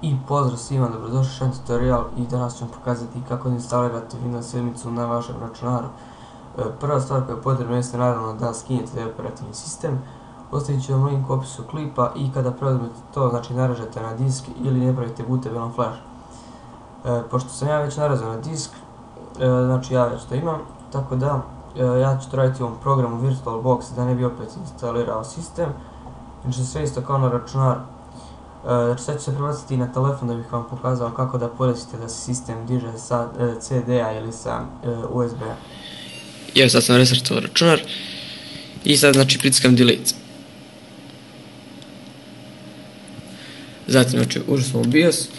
I pozdrav svima, dobrodošli u tutorial i danas ću vam pokazati kako da instalirate Windows 7 na vašem računaru. Prva stvar koja je potrebna jeste naravno da skinete operativni sistem. Ostavit ću vam link u opisu klipa i kada preuzmete to, znači naražete na disk ili ne pravite bootabilom flash. Pošto sam ja već narazao na disk, znači ja već to imam, tako da ja ću to raditi u ovom programu VirtualBox da ne bi opet instalirao sistem. Znači sve isto kao na računaru. Znači sad ću se prebaciti na telefon da bih vam pokazao kako da podesite da se sistem diže sa CD-a ili sa USB-a. Evo sad sam restartao računar i sad znači pritiskam delete. Zatim znači ušli smo u BIOS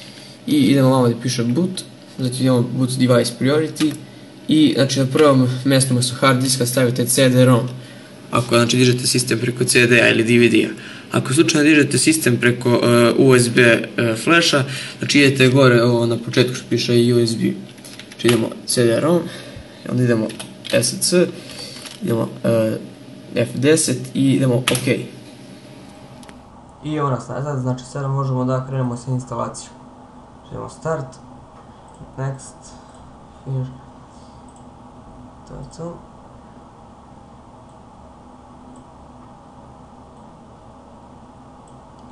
i idemo ovamo gdje piše boot, zatim idemo boot device priority i znači na prvom mjestu su hard diska stavite CD-ROM. Ako znači dižete sistem preko CD-a ili DVD-a. Ako slučajno dižete sistem preko USB flasha, znači idete gore ovo na početku što piše USB. Znači idemo CD-ROM, onda idemo SC, idemo F10 i idemo OK. I evo nas nazad, znači sada možemo da krenemo sa instalacijom. Idemo start, next, finish, to je to.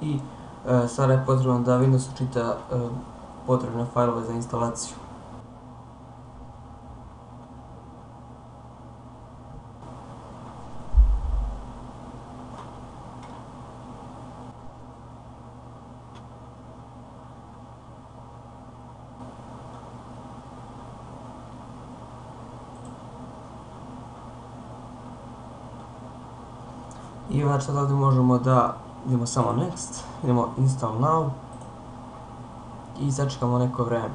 I sada je potrebno da Windows učita potrebne fajlove za instalaciju. I znači sad ovdje možemo da idemo samo next, idemo install now i začekamo neko vreme.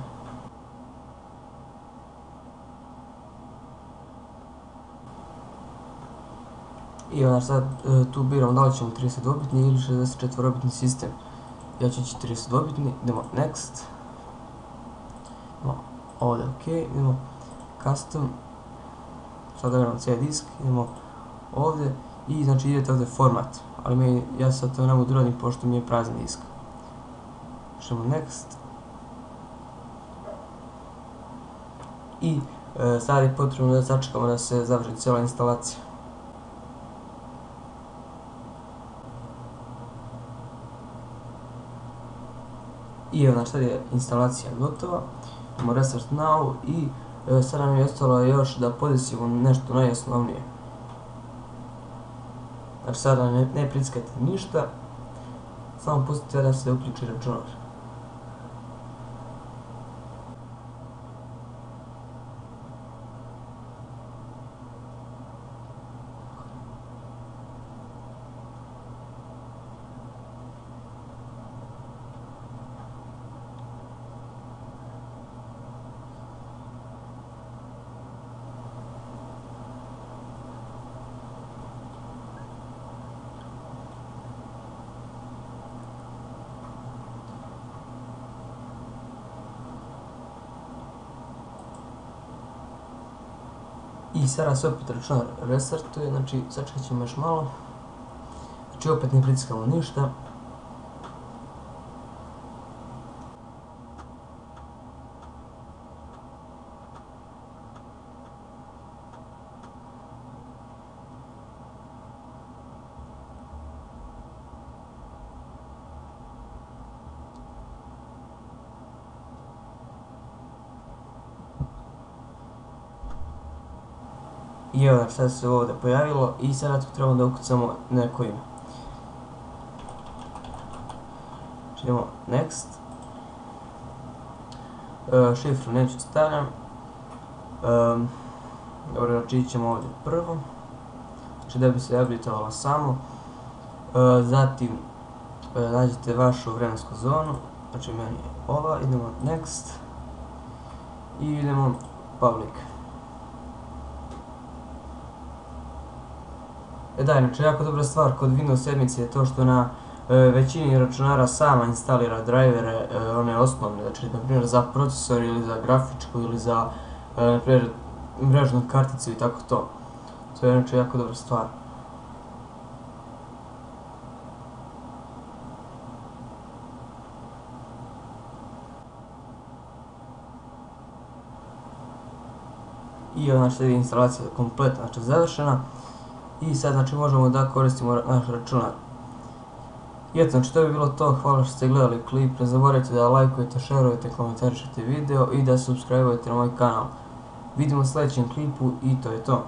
I onda sad tu biramo da li ćemo 32-bitni ili 64-bitni sistem. Ja ću ići 32-bitni, idemo next, idemo ovdje ok, idemo custom, sad da biramo C disk, idemo ovdje i znači idete ovdje format, ali ja sad to ne mogu da radim pošto mi je prazan disk. Idemo next i sad je potrebno da začekamo da se završi cijela instalacija. I evo znači sad je instalacija gotova, idemo restart now i sad nam je ostalo još da podesimo nešto najosnovnije. Znači sada ne pritiskajte ništa, samo pustite da se uključi računar. I sada se opet računar restartuje, znači sačekat ćemo još malo. Znači opet ne pritiskamo ništa. I evo znači sad se ovdje pojavilo i sada tu trebamo da ukucamo neko ime. Idemo next, šifru neću stavljam, dobro znači ićemo ovdje prvo, znači da bi se updateovala samo, zatim nađete vašu vremensku zonu, znači meni je ova, idemo next i idemo public. Da, inače jako dobra stvar kod Windows 7 je to što na većini računara sama instalira drivere, one osnovne, znači na primjer za procesor ili za grafičku ili za na primjer mrežnu karticu i tako to. To je inače jako dobra stvar. i znači instalacija je kompletna, znači završena i sad znači možemo da koristimo naš računar. I eto, znači to bi bilo to, hvala što ste gledali klip, ne zaboravite da lajkujete, šerujete, komentarišete video i da subscribe-ujete na moj kanal. Vidimo u sljedećem klipu i to je to.